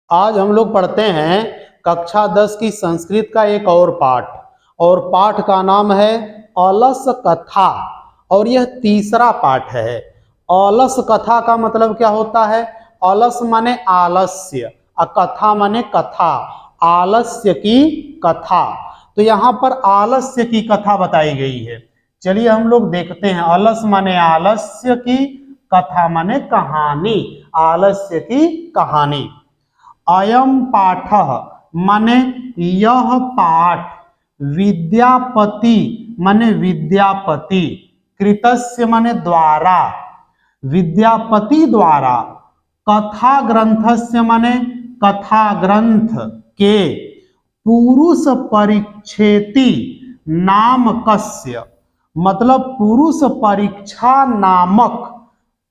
आज हम लोग पढ़ते हैं कक्षा 10 की संस्कृत का एक और पाठ का नाम है अलस कथा। और यह तीसरा पाठ है। अलस कथा का मतलब क्या होता है? अलस माने आलस्य, कथा माने कथा, आलस्य की कथा। तो यहाँ पर आलस्य की कथा बताई गई है। चलिए हम लोग देखते हैं। अलस माने आलस्य की, कथा माने कहानी, आलस्य की कहानी। अयम पाठ माने यह पाठ, विद्यापति माने विद्यापति, कृतस्य माने द्वारा, विद्यापति द्वारा, कथा ग्रंथस्य माने कथा ग्रंथ के, पुरुष परीक्षेति नामकस्य मतलब पुरुष परीक्षा नामक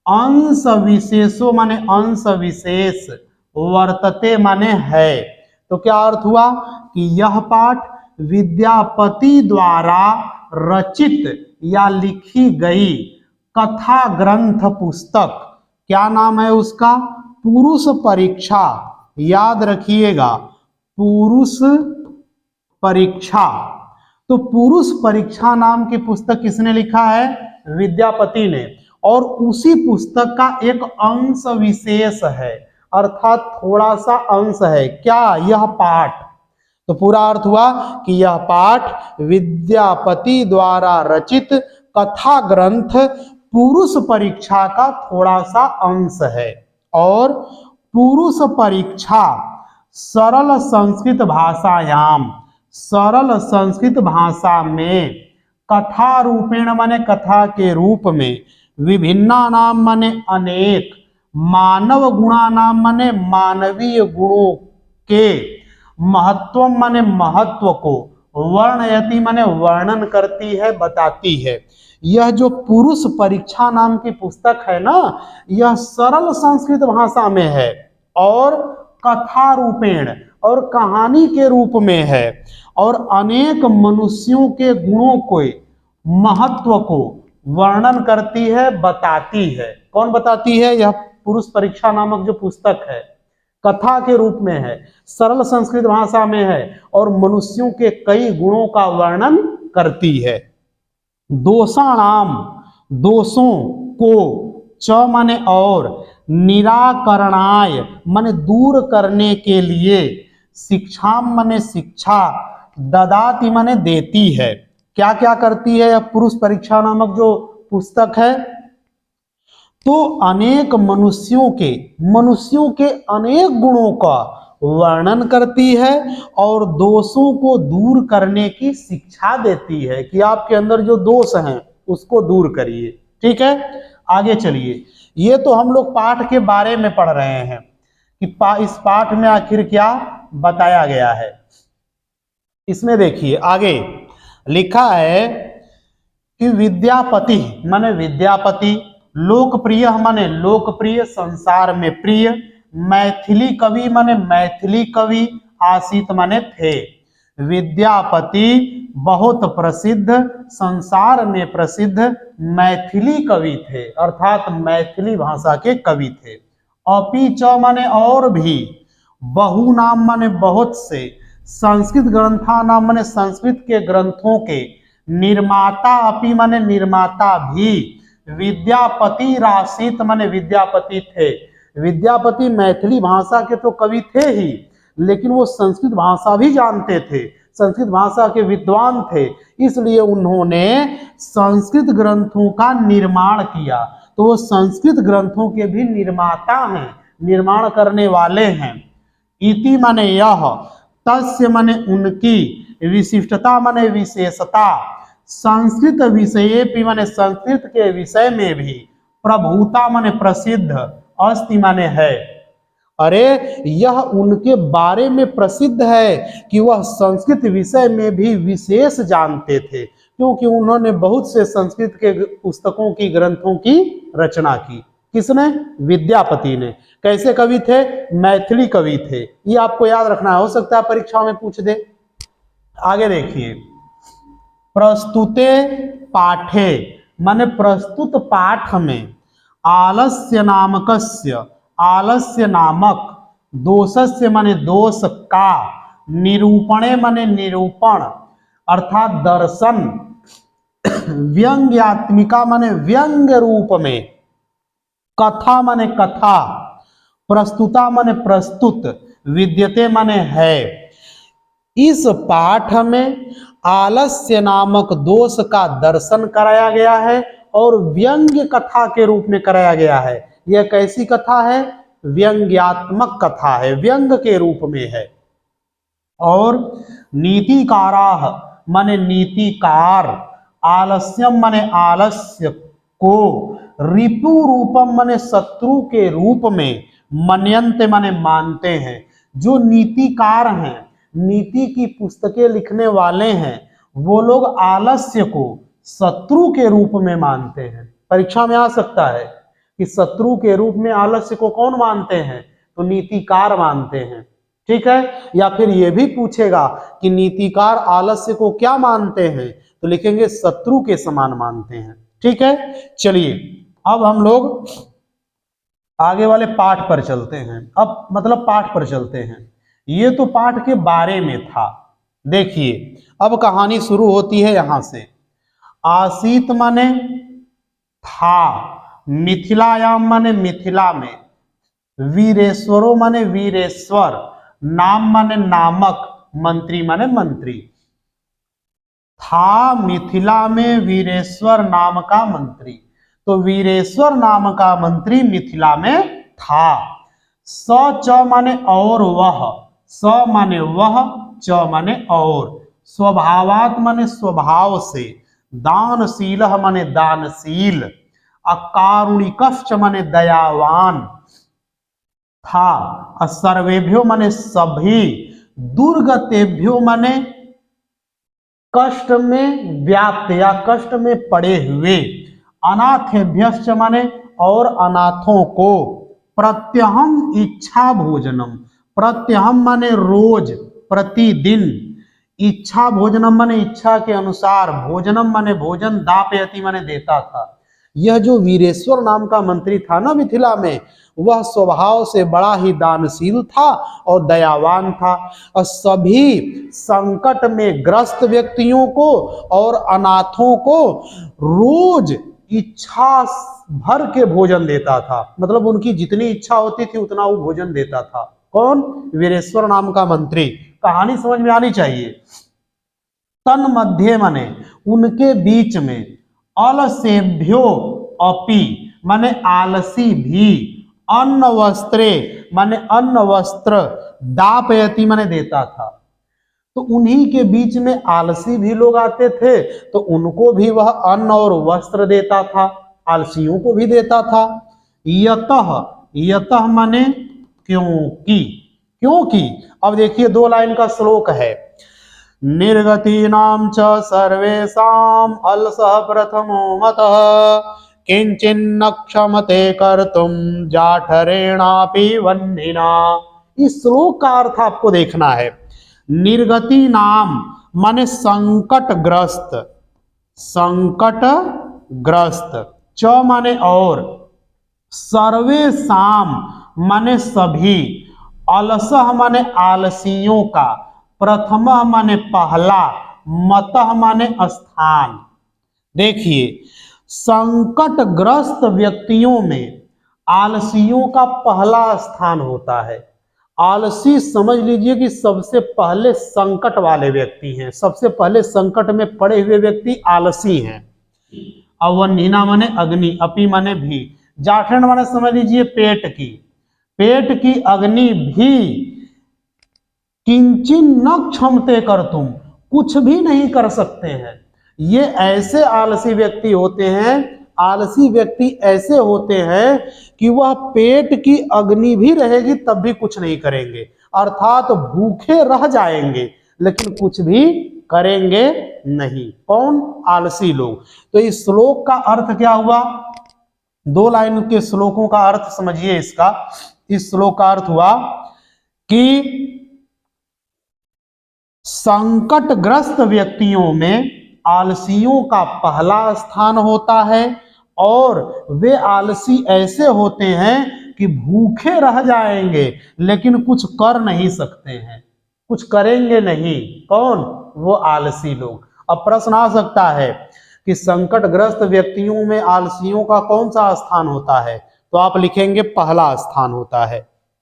अंश विशेषो माने अंश विशेष, वर्तते माने है। तो क्या अर्थ हुआ कि यह पाठ विद्यापति द्वारा रचित या लिखी गई कथा ग्रंथ पुस्तक, क्या नाम है उसका? पुरुष परीक्षा। याद रखिएगा, पुरुष परीक्षा। तो पुरुष परीक्षा नाम की पुस्तक किसने लिखा है? विद्यापति ने। और उसी पुस्तक का एक अंश विशेष है, अर्थात थोड़ा सा अंश है। क्या? यह पाठ। तो पूरा अर्थ हुआ कि यह पाठ विद्यापति द्वारा रचित कथा ग्रंथ पुरुष परीक्षा का थोड़ा सा अंश है। और पुरुष परीक्षा सरल संस्कृत भाषायाम, सरल संस्कृत भाषा में, कथा रूपेण माने कथा के रूप में, विभिन्ना नाम माने अनेक, मानव गुणा नाम माने मानवीय गुणों के, महत्व माने महत्व को, वर्णयति माने वर्णन करती है, बताती है। यह जो पुरुष परीक्षा नाम की पुस्तक है ना, यह सरल संस्कृत भाषा में है और कथा रूपेण और कहानी के रूप में है, और अनेक मनुष्यों के गुणों को, महत्व को वर्णन करती है, बताती है। कौन बताती है? यह पुरुष परीक्षा नामक जो पुस्तक है, कथा के रूप में है, सरल संस्कृत भाषा में है और मनुष्यों के कई गुणों का वर्णन करती है। दोषाणाम, दोषों को, च माने और, निराकरणाय माने दूर करने के लिए, शिक्षा माने शिक्षा, ददाति माने देती है। क्या क्या करती है यह पुरुष परीक्षा नामक जो पुस्तक है? तो अनेक मनुष्यों के अनेक गुणों का वर्णन करती है और दोषों को दूर करने की शिक्षा देती है कि आपके अंदर जो दोष हैं उसको दूर करिए। ठीक है, आगे चलिए। ये तो हम लोग पाठ के बारे में पढ़ रहे हैं कि इस पाठ में आखिर क्या बताया गया है। इसमें देखिए आगे लिखा है कि विद्यापति माने विद्यापति, लोकप्रिय माने लोकप्रिय, संसार में प्रिय, मैथिली कवि माने मैथिली कवि, आसित माने थे। विद्यापति बहुत प्रसिद्ध, संसार में प्रसिद्ध मैथिली कवि थे, अर्थात मैथिली भाषा के कवि थे। अपि च माने और भी, बहु नाम माने बहुत से, संस्कृत ग्रंथा नाम माने संस्कृत के ग्रंथों के, निर्माता अपि माने निर्माता भी, विद्यापति रासित माने विद्यापति थे। विद्यापति मैथिली भाषा के तो कवि थे ही, लेकिन वो संस्कृत भाषा भी जानते थे, संस्कृत भाषा के विद्वान थे, इसलिए उन्होंने संस्कृत ग्रंथों का निर्माण किया। तो वो संस्कृत ग्रंथों के भी निर्माता हैं, निर्माण करने वाले हैं। इति माने यह, तस्य माने उनकी, विशिष्टता माने विशेषता, संस्कृत विषये माने संस्कृत के विषय में भी, प्रभुता माने प्रसिद्ध, अस्ति माने है। अरे यह उनके बारे में प्रसिद्ध है कि वह संस्कृत विषय में भी विशेष जानते थे, क्योंकि उन्होंने बहुत से संस्कृत के पुस्तकों की, ग्रंथों की रचना की। किसने? विद्यापति ने। कैसे कवि थे? मैथिली कवि थे। ये आपको याद रखना है, हो सकता है परीक्षा में पूछ दे। आगे देखिए, प्रस्तुते पाठे माने प्रस्तुत पाठ में, आलस्य नामकस्य, आलस्य नामक, दोषस्य माने दोष का, निरूपणे माने निरूपण अर्थात दर्शन, व्यंग्यात्मिका माने व्यंग्य रूप में, कथा माने कथा, प्रस्तुता माने प्रस्तुत, विद्यते माने है। इस पाठ में आलस्य नामक दोष का दर्शन कराया गया है और व्यंग्य कथा के रूप में कराया गया है। यह कैसी कथा है? व्यंग्यात्मक कथा है, व्यंग के रूप में है। और नीतिकाराः माने नीतिकार, आलस्यम माने आलस्य को, रिपु रूपम माने शत्रु के रूप में, मन्यन्ते माने मानते हैं। जो नीतिकार हैं, नीति की पुस्तकें लिखने वाले हैं, वो लोग आलस्य को शत्रु के रूप में मानते हैं। परीक्षा में आ सकता है कि शत्रु के रूप में आलस्य को कौन मानते हैं? तो नीतिकार मानते हैं, ठीक है। या फिर यह भी पूछेगा कि नीतिकार आलस्य को क्या मानते हैं, तो लिखेंगे शत्रु के समान मानते हैं, ठीक है। चलिए अब हम लोग आगे वाले पाठ पर चलते हैं। अब मतलब पाठ पर चलते हैं। ये तो पाठ के बारे में था। देखिए अब कहानी शुरू होती है यहां से। आसीत माने था, मिथिलायाम माने मिथिला में, वीरेश्वरो माने वीरेश्वर, नाम माने नामक, मंत्री माने मंत्री। था मिथिला में वीरेश्वर नाम का मंत्री, तो वीरेश्वर नाम का मंत्री मिथिला में था। स च माने और वह, स माने वह, च माने और, स्वभावात माने स्वभाव से, दानशील माने दानशील, अकारुणिकश्च माने दयावान था। सर्वेभ्यो माने सभी, दुर्गतेभ्यो माने कष्ट में व्याप्त या कष्ट में पड़े हुए, अनाथेभ्यश्च माने और अनाथों को, प्रत्यहम इच्छा भोजनम, प्रत्यहम माने रोज प्रतिदिन, इच्छा भोजनम माने इच्छा के अनुसार, भोजनम माने भोजन, दापयति माने देता था। यह जो वीरेश्वर नाम का मंत्री था ना मिथिला में, वह स्वभाव से बड़ा ही दानशील था और दयावान था, और सभी संकट में ग्रस्त व्यक्तियों को और अनाथों को रोज इच्छा भर के भोजन देता था। मतलब उनकी जितनी इच्छा होती थी उतना वो भोजन देता था। कौन? वीरेश्वर नाम का मंत्री। कहानी समझ में आनी चाहिए। तन मध्य माने उनके बीच में, अलसेभ्यो अपि माने आलसी भी, अन्न वस्त्रे माने अन्न वस्त्र, दापयति माने देता था। तो उन्हीं के बीच में आलसी भी लोग आते थे तो उनको भी वह अन्न और वस्त्र देता था, आलसियों को भी देता था। यतः, यतः माने क्योंकि, क्योंकि। अब देखिए 2 लाइन का श्लोक है। निर्गतीनां च सर्वेषां अलसः प्रथमो मतः, किंचिन्न क्षमते कर्तुम जाठरेणापि वह्निना। इस श्लोक का अर्थ आपको देखना है। निर्गति नाम माने संकटग्रस्त, संकटग्रस्त, च माने और, सर्वेषाम माने सभी, अलसः माने आलसियों का, प्रथमः माने पहला, मतः माने स्थान। देखिए संकटग्रस्त व्यक्तियों में आलसियों का पहला स्थान होता है। आलसी समझ लीजिए कि सबसे पहले संकट वाले व्यक्ति हैं, सबसे पहले संकट में पड़े हुए व्यक्ति आलसी हैं। अवन्हिना माने अग्नि, अपि माने भी, जाठरण माने समझ लीजिए पेट की, पेट की अग्नि भी, किंचिन न क्षमते कर्तुम, कुछ भी नहीं कर सकते हैं। ये ऐसे आलसी व्यक्ति होते हैं, आलसी व्यक्ति ऐसे होते हैं कि वह पेट की अग्नि भी रहेगी तब भी कुछ नहीं करेंगे, अर्थात भूखे रह जाएंगे लेकिन कुछ भी करेंगे नहीं। कौन? आलसी लोग। तो इस श्लोक का अर्थ क्या हुआ? 2 लाइन के श्लोकों का अर्थ समझिए इसका। इस श्लोक का अर्थ हुआ कि संकटग्रस्त व्यक्तियों में आलसियों का पहला स्थान होता है और वे आलसी ऐसे होते हैं कि भूखे रह जाएंगे लेकिन कुछ कर नहीं सकते हैं, कुछ करेंगे नहीं। कौन? वो आलसी लोग। अब प्रश्न आ सकता है कि संकटग्रस्त व्यक्तियों में आलसियों का कौन सा स्थान होता है? तो आप लिखेंगे पहला स्थान होता है।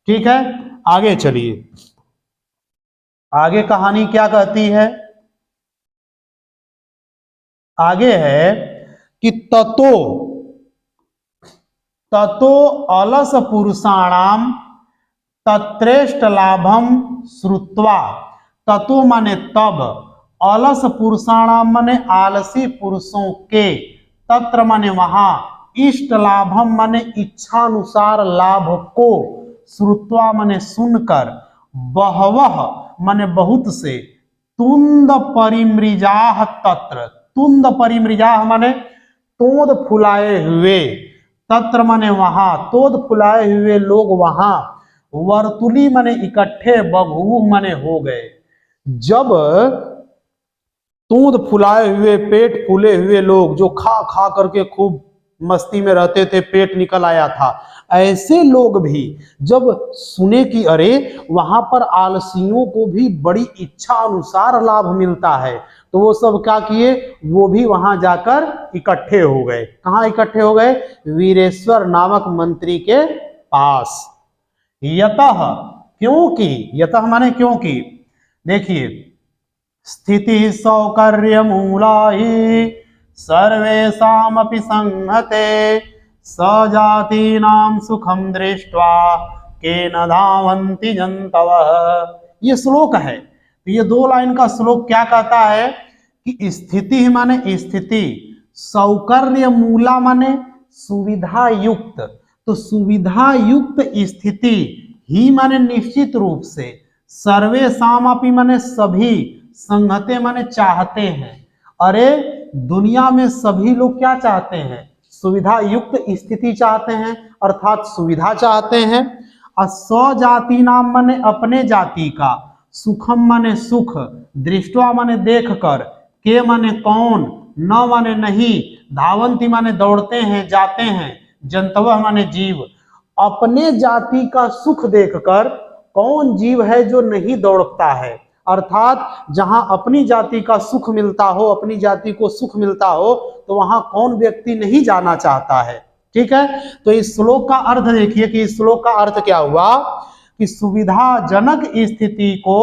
ठीक है, आगे चलिए। आगे कहानी क्या कहती है? आगे है कि ततो अलस पुरुषाणाम तत्रेष्ट लाभम श्रुत्वा। ततो माने तब, अलस पुरुषाणाम माने आलसी पुरुषों के, तत्र माने वहां, इष्ट लाभम माने इच्छानुसार लाभ को, श्रुत्वा माने सुनकर, बहवह माने बहुत से, तुंद परिमृजाह तत्र, तुंद परिमृजाह माने तोद फुलाए हुए, तत्र माने वहां, तोद फुलाए हुए लोग वहां, वर्तुली माने इकट्ठे, बभूव माने हो गए। जब तूंद फुलाए हुए, पेट फूले हुए लोग जो खा खा करके खूब मस्ती में रहते थे, पेट निकल आया था, ऐसे लोग भी जब सुने कि अरे वहां पर आलसियों को भी बड़ी इच्छा अनुसार लाभ मिलता है, तो वो सब क्या किए? वो भी वहां जाकर इकट्ठे हो गए। कहाँ इकट्ठे हो गए? वीरेश्वर नामक मंत्री के पास। यतः, क्योंकि, यतः माने क्योंकि, देखिए, स्थिति सौकर्य मूला ही सर्वेषामपि संहते, सजातीनां सुखम दृष्ट्वा केन धावन्ति जन्तवः। ये श्लोक है। तो ये 2 लाइन का श्लोक क्या कहता है कि स्थिति माने स्थिति, सौकर्य मूला माने सुविधा युक्त, तो सुविधा युक्त स्थिति ही माने निश्चित रूप से, सर्वेषामपि माने सभी, संहते माने चाहते हैं। अरे दुनिया में सभी लोग क्या चाहते हैं? सुविधा युक्त स्थिति चाहते हैं, अर्थात सुविधा चाहते हैं। और स्वजाति नाम माने अपने जाति का, सुखम माने सुख, दृष्टवा माने देखकर, के माने कौन, न माने नहीं, धावंती माने दौड़ते हैं, जाते हैं, जंतवः माने जीव। अपने जाति का सुख देखकर कौन जीव है जो नहीं दौड़ता है? अर्थात जहां अपनी जाति का सुख मिलता हो, अपनी जाति को सुख मिलता हो, तो वहां कौन व्यक्ति नहीं जाना चाहता है? ठीक है, तो इस श्लोक का अर्थ देखिए कि इस श्लोक का अर्थ क्या हुआ कि सुविधाजनक स्थिति को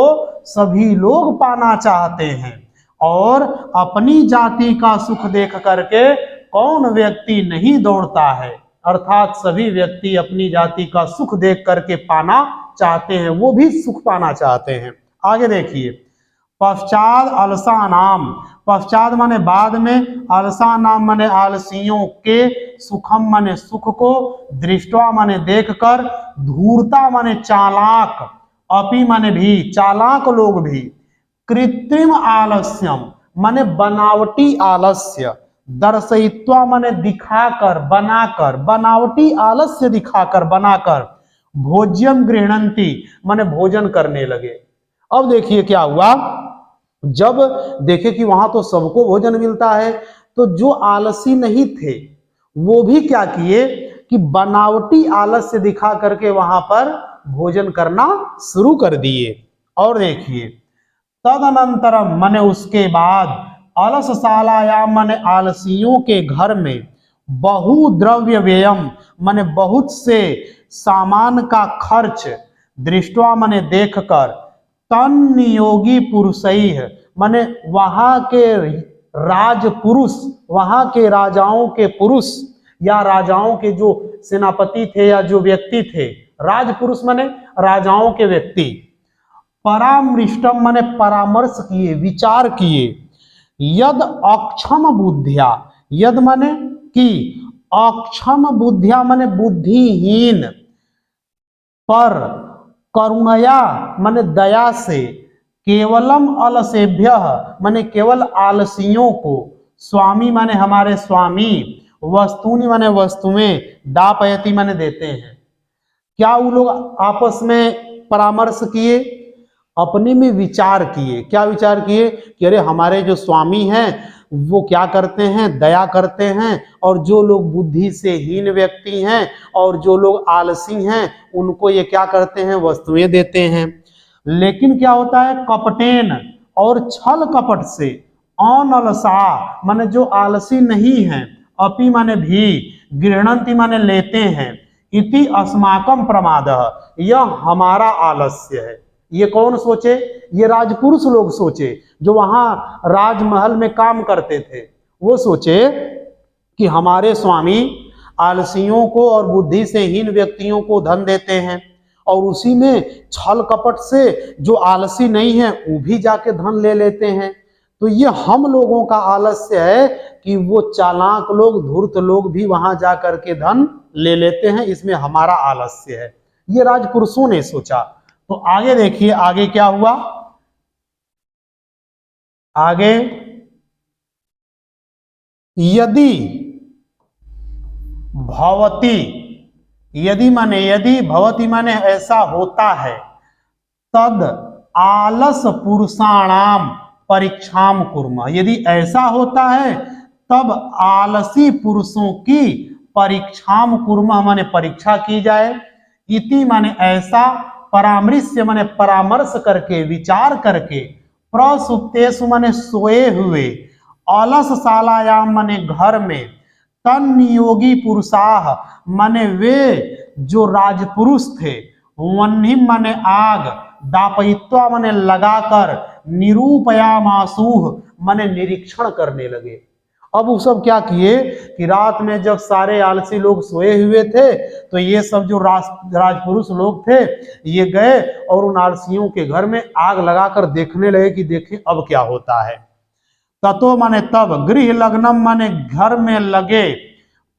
सभी लोग पाना चाहते हैं, और अपनी जाति का सुख देख करके कौन व्यक्ति नहीं दौड़ता है? अर्थात सभी व्यक्ति अपनी जाति का सुख देख करके पाना चाहते हैं, वो भी सुख पाना चाहते हैं। आगे देखिए, पश्चात अलसा नाम, पश्चात माने बाद में, अलसा नाम माने आलसियों के, सुखम माने सुख को, दृष्टवा माने देखकर, धूर्ता माने चालाक, अपि माने भी, चालाक लोग भी, कृत्रिम आलस्यम माने बनावटी आलस्य, दर्शयित्वा माने दिखाकर, बनाकर, बनावटी आलस्य दिखाकर, बनाकर, भोज्यम गृह्णन्ति माने भोजन करने लगे। अब देखिए क्या हुआ, जब देखे कि वहां तो सबको भोजन मिलता है, तो जो आलसी नहीं थे वो भी क्या किए कि बनावटी आलस्य दिखा करके वहां पर भोजन करना शुरू कर दिए। और देखिए, तदनंतरम माने उसके बाद, अलसशालायाम माने आलसियों के घर में, बहुद्रव्य व्ययम माने बहुत से सामान का खर्च, दृष्टवा माने देखकर, तन नियोगी पुरुषैः माने वहां के राजपुरुष, वहां के राजाओं के पुरुष या राजाओं के जो सेनापति थे या जो व्यक्ति थे, राजपुरुष माने राजाओं के व्यक्ति, परामृष्टम माने परामर्श किए, विचार किए, यद अक्षम बुद्धिया, यद माने कि, अक्षम बुद्धिया माने बुद्धिहीन, पर करुणया माने दया से, केवलम अलसेभ्य माने केवल आलसियों को, स्वामी माने हमारे स्वामी, वस्तुनि माने वस्तुएं, दापयति माने देते हैं। क्या वो लोग आपस में परामर्श किए? अपने में विचार किए। क्या विचार किए कि अरे हमारे जो स्वामी हैं वो क्या करते हैं, दया करते हैं, और जो लोग बुद्धि से हीन व्यक्ति हैं और जो लोग आलसी हैं उनको ये क्या करते हैं, वस्तुएं देते हैं। लेकिन क्या होता है, कपटेन और छल कपट से, अनलसा माने जो आलसी नहीं है, अपि माने भी, गृहणंती माने लेते हैं, इति अस्माकम प्रमादः यह हमारा आलस्य है। ये कौन सोचे, ये राजपुरुष लोग सोचे जो वहां राजमहल में काम करते थे। वो सोचे कि हमारे स्वामी आलसियों को और बुद्धि से हीन व्यक्तियों को धन देते हैं और उसी में छल कपट से जो आलसी नहीं है वो भी जाके धन ले लेते हैं। तो ये हम लोगों का आलस्य है कि वो चालाक लोग, धूर्त लोग भी वहां जा करके धन ले लेते हैं, इसमें हमारा आलस्य है। ये राजपुरुषों ने सोचा। तो आगे देखिए, आगे क्या हुआ, आगे यदि भवती, यदि माने यदि, भवती माने ऐसा होता है, तद आलस पुरुषाणाम परीक्षाम कुर्म, यदि ऐसा होता है तब आलसी पुरुषों की परीक्षाम कुर्म माने परीक्षा की जाए। इति माने ऐसा, परामर्श माने परामर्श करके, विचार करके, प्रसुप्तेषु माने सोए हुए, अलस शालायाम माने घर में, तन नियोगी पुरुषाह माने वे जो राजपुरुष थे, वन्ही माने आग, दापयित्वा माने लगाकर, निरूपयामासुः माने निरीक्षण करने लगे। अब वो सब क्या किए कि रात में जब सारे आलसी लोग सोए हुए थे तो ये सब जो राजपुरुष लोग थे ये गए और उन आलसियों के घर में आग लगाकर देखने लगे कि देखें अब क्या होता है। ततो माने तब, गृह लग्नम माने घर में लगे,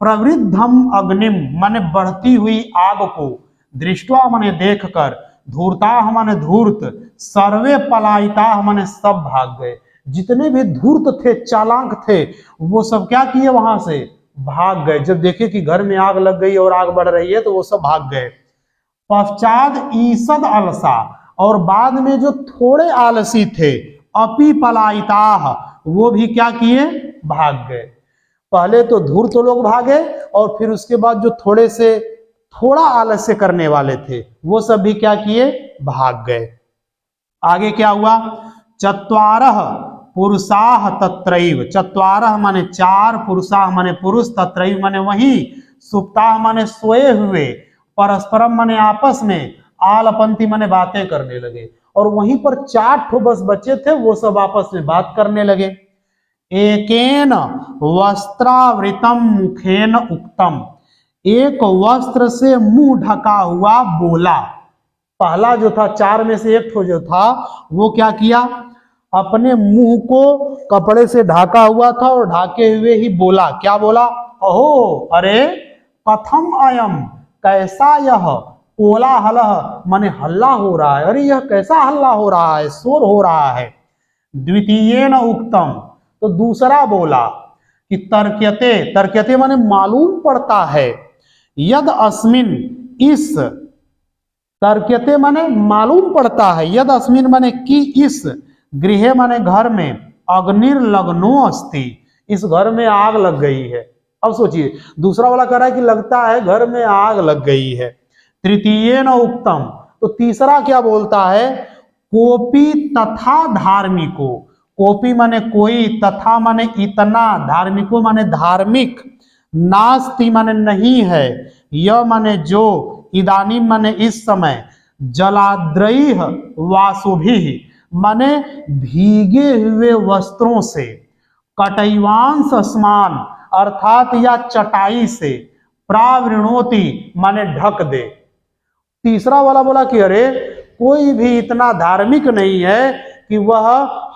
प्रवृद्धम अग्निम माने बढ़ती हुई आग को, दृष्टवा माने देखकर, धूर्ता माने धूर्त, सर्वे पलायिता माने सब भाग गए। जितने भी धूर्त थे, चालाक थे, वो सब क्या किए, वहां से भाग गए। जब देखे कि घर में आग लग गई और आग बढ़ रही है तो वो सब भाग गए। पश्चात ईसद अलसा, और बाद में जो थोड़े आलसी थे, अपि पलायिता, वो भी क्या किए, भाग गए। पहले तो धूर्त लोग भागे और फिर उसके बाद जो थोड़ा आलस्य करने वाले थे वो सब भी क्या किए, भाग गए। आगे क्या हुआ, चत्वारः पुरुषाः तत्रैव, चत्वारः माने चार, पुरुषाः माने पुरुष, तत्रैव माने वही, सुप्ताः माने सोए हुए, परस्परम माने आपस में, आलपंथी माने बातें करने लगे। और वहीं पर 4 ठो बस बच्चे थे, वो सब आपस में बात करने लगे। एकेन वस्त्रावृतम मुखेन उक्तम, एक वस्त्र से मुंह ढका हुआ बोला। पहला जो था 4 में से एक ठो जो था वो क्या किया, अपने मुंह को कपड़े से ढका हुआ था और ढाके हुए ही बोला। क्या बोला, अहो अरे, कथम अयम, कैसा यह, कोलाहलः माने हल्ला हो रहा है, अरे यह कैसा हल्ला हो रहा है, शोर हो रहा है। द्वितीयेन उक्तम, तो दूसरा बोला कि तर्क्यते, तर्क्यते माने मालूम पड़ता है, यद अस्मिन, इस, तर्क्यते माने मालूम पड़ता है, यद अस्मिन माने कि इस, गृह माने घर में, अग्निर्लग्नो अस्ति, इस घर में आग लग गई है। अब सोचिए, दूसरा वाला कह रहा है कि लगता है घर में आग लग गई है। तृतीयेन उक्तम, तो तीसरा क्या बोलता है, कोपी तथा धार्मिको, कोपी माने कोई, तथा माने इतना, धार्मिको माने धार्मिक, नास्ति माने नहीं है, यह माने जो, इदानी माने इस समय, जलाद्रैः वासुभिः माने भीगे हुए वस्त्रों से, कटैवांश स्मान अर्थात या चटाई से, प्रावृणोति माने ढक दे। तीसरा वाला बोला कि अरे कोई भी इतना धार्मिक नहीं है कि वह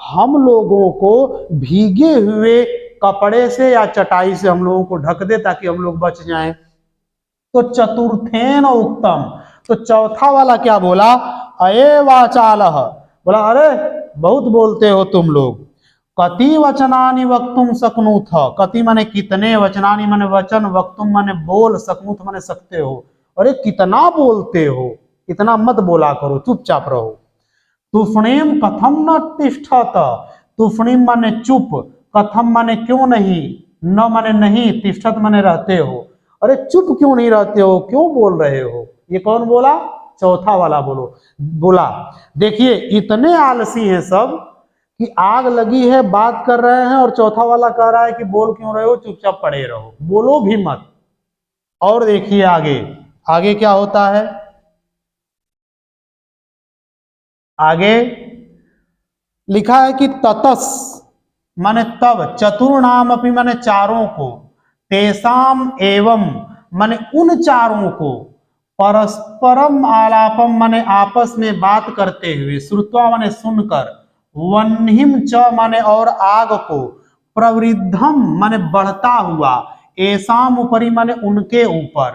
हम लोगों को भीगे हुए कपड़े से या चटाई से हम लोगों को ढक दे ताकि हम लोग बच जाएं। तो चतुर्थेन उक्तम, तो चौथा वाला क्या बोला, अये वाचालः, बोला अरे बहुत बोलते हो तुम लोग, कति वचनानि वक्तुम शक्नुथ, कति माने कितने, वचनानि माने वचन, वक्तुम माने बोल, शक्नुथ माने सकते हो, अरे कितना बोलते हो, इतना मत बोला करो, चुपचाप रहो। तूष्णीम कथम न तिष्ठत, तूष्णीम माने चुप, कथम माने क्यों नहीं, न माने नहीं, तिष्ठत माने रहते हो। अरे चुप क्यों नहीं रहते हो, क्यों बोल रहे हो? ये कौन बोला? चौथा वाला बोला। देखिए इतने आलसी हैं सब कि आग लगी है बात कर रहे हैं और चौथा वाला कह रहा है कि बोल क्यों रहे हो, चुपचाप पड़े रहो, बोलो भी मत। और देखिए आगे, आगे क्या होता है? आगे लिखा है कि ततस माने तब, चतुर्णाम अपनी माने चारों को, तेसाम एवं माने उन चारों को, परस्परम आलापम माने आपस में बात करते हुए, श्रुत्वा माने सुनकर, वह्निम च माने और आग को, प्रवृद्धम माने बढ़ता हुआ, एसाम ऊपरी माने उनके ऊपर,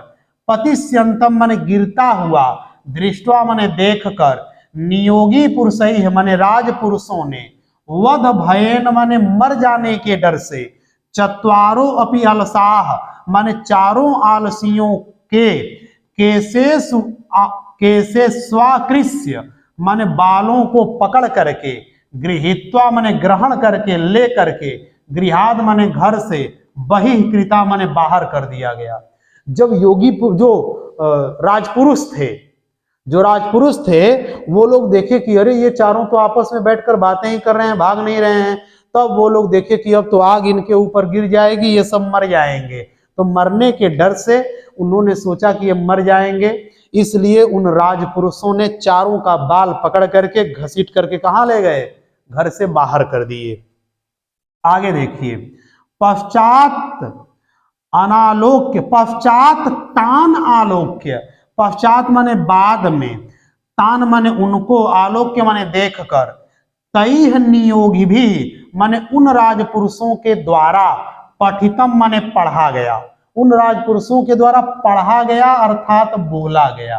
पतिष्यंतम माने गिरता हुआ, दृष्टवा माने देखकर, नियोगी पुरुषै माने राजपुरुषों ने, वध भयन माने मर जाने के डर से, चत्वारो अपि अलसाह माने चारों आलसियों के, कैसे स्वाकृष्य माने बालों को पकड़ करके, गृहीत्वा माने ग्रहण करके, ले करके, गृहाद माने घर से, बहिष्कृता माने बाहर कर दिया गया। जब योगी जो राजपुरुष थे वो लोग देखे कि अरे ये चारों तो आपस में बैठकर बातें ही कर रहे हैं, भाग नहीं रहे हैं, तब वो लोग देखे कि अब तो आग इनके ऊपर गिर जाएगी, ये सब मर जाएंगे। तो मरने के डर से उन्होंने सोचा कि ये मर जाएंगे, इसलिए उन राजपुरुषों ने चारों का बाल पकड़ करके घसीट करके कहाँ ले गए? घर से बाहर कर दिए। आगे देखिए, पश्चात अनालोक्य, पश्चात तान आलोक्य, पश्चात माने बाद में, तान माने उनको, आलोक्य माने देख कर, तैह नियोगी भी माने उन राजपुरुषों के द्वारा, पठितम माने पढ़ा गया, उन राजपुरुषों के द्वारा पढ़ा गया अर्थात बोला गया।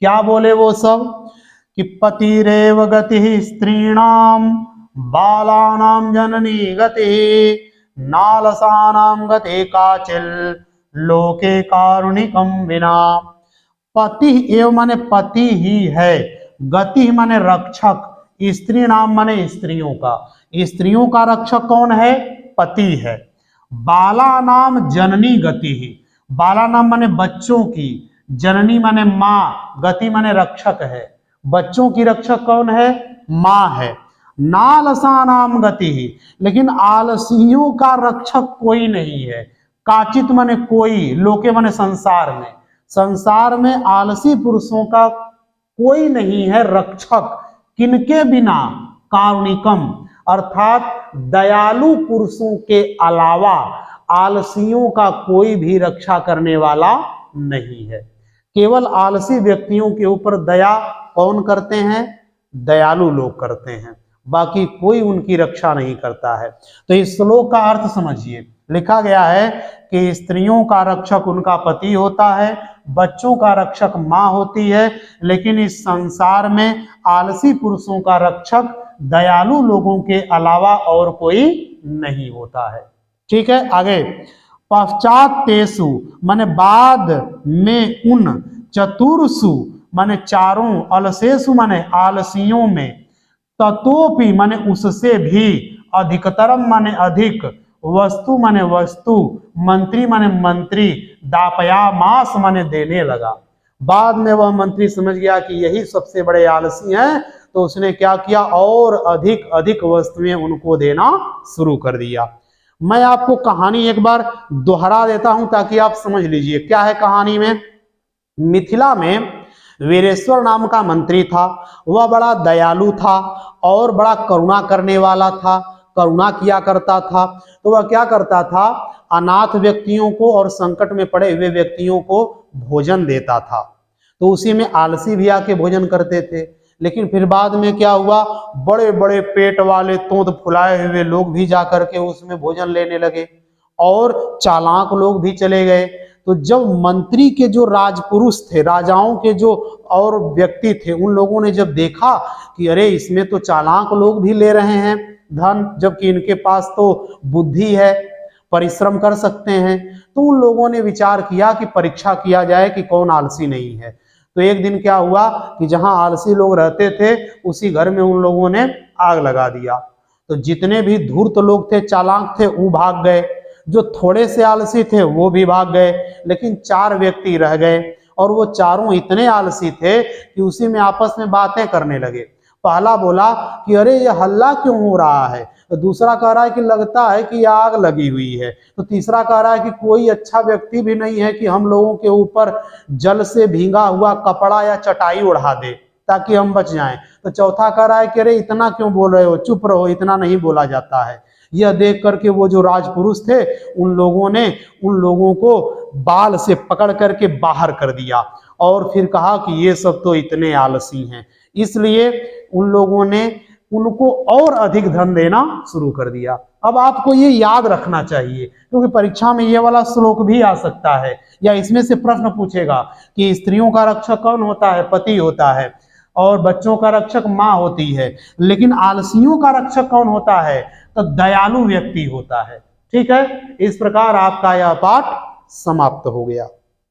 क्या बोले वो सब? कि पतिरेव गति स्त्रीणाम बालानाम जननी गति, नालसानाम गति काचिल लोके कारुणिकम विना। पति एवं माने पति ही है, गति माने रक्षक, स्त्री नाम माने स्त्रियों का, स्त्रियों का रक्षक कौन है? पति है। बाला नाम जननी गति ही, बाला नाम माने बच्चों की, जननी माने माँ, गति माने रक्षक है, बच्चों की रक्षक कौन है? माँ है। नालसा नाम गति ही, लेकिन आलसियों का रक्षक कोई नहीं है। काचित माने कोई, लोके माने संसार में, संसार में आलसी पुरुषों का कोई नहीं है रक्षक, किनके बिना? कारुणिकम अर्थात दयालु पुरुषों के अलावा आलसियों का कोई भी रक्षा करने वाला नहीं है। केवल आलसी व्यक्तियों के ऊपर दया कौन करते हैं? दयालु लोग करते हैं, बाकी कोई उनकी रक्षा नहीं करता है। तो इस श्लोक का अर्थ समझिए, लिखा गया है कि स्त्रियों का रक्षक उनका पति होता है, बच्चों का रक्षक माँ होती है, लेकिन इस संसार में आलसी पुरुषों का रक्षक दयालु लोगों के अलावा और कोई नहीं होता है। ठीक है, आगे, पश्चात तेसु माने बाद में, उन चतुर्सु माने चारों, अलसेसु माने आलसियों में, ततोपि माने उससे भी, अधिकतरम माने अधिक, वस्तु माने वस्तु, मंत्री माने मंत्री, दापयामास माने देने लगा। बाद में वह मंत्री समझ गया कि यही सबसे बड़े आलसी हैं, तो उसने क्या किया? और अधिक अधिक वस्तुएं उनको देना शुरू कर दिया। मैं आपको कहानी एक बार दोहरा देता हूं ताकि आप समझ लीजिए क्या है कहानी में। मिथिला में वीरेश्वर नाम का मंत्री था, वह बड़ा दयालु था और बड़ा करुणा करने वाला था, करुणा किया करता था। तो वह क्या करता था? अनाथ व्यक्तियों को और संकट में पड़े हुए व्यक्तियों को भोजन देता था। तो उसी में आलसी भी आके भोजन करते थे। लेकिन फिर बाद में क्या हुआ? बड़े बड़े पेट वाले तोंद फुलाए हुए लोग भी जाकर के उसमें भोजन लेने लगे और चालाक लोग भी चले गए। तो जब मंत्री के जो राजपुरुष थे, राजाओं के जो और व्यक्ति थे, उन लोगों ने जब देखा कि अरे इसमें तो चालाक लोग भी ले रहे हैं धन, जबकि इनके पास तो बुद्धि है, परिश्रम कर सकते हैं, तो उन लोगों ने विचार किया कि परीक्षा किया जाए कि कौन आलसी नहीं है। तो एक दिन क्या हुआ कि जहां आलसी लोग रहते थे उसी घर में उन लोगों ने आग लगा दिया। तो जितने भी धूर्त लोग थे, चालाक थे, वो भाग गए। जो थोड़े से आलसी थे वो भी भाग गए, लेकिन 4 व्यक्ति रह गए और वो चारों इतने आलसी थे कि उसी में आपस में बातें करने लगे। पहला बोला कि अरे ये हल्ला क्यों हो रहा है, तो दूसरा कह रहा है कि लगता है कि आग लगी हुई है, तो तीसरा कह रहा है कि कोई अच्छा व्यक्ति भी नहीं है कि हम लोगों के ऊपर जल से भींगा हुआ कपड़ा या चटाई उड़ा दे ताकि हम बच जाएं। तो चौथा कह रहा है कि अरे इतना क्यों बोल रहे हो, चुप रहो, इतना नहीं बोला जाता है। यह देख करके वो जो राजपुरुष थे उन लोगों ने उन लोगों को बाल से पकड़ करके बाहर कर दिया और फिर कहा कि ये सब तो इतने आलसी हैं, इसलिए उन लोगों ने उनको और अधिक धन देना शुरू कर दिया। अब आपको ये याद रखना चाहिए क्योंकि परीक्षा में ये वाला श्लोक भी आ सकता है या इसमें से प्रश्न पूछेगा कि स्त्रियों का रक्षक कौन होता है, पति होता है, और बच्चों का रक्षक माँ होती है, लेकिन आलसियों का रक्षक कौन होता है, तो दयालु व्यक्ति होता है। ठीक है, इस प्रकार आपका यह पाठ समाप्त हो गया।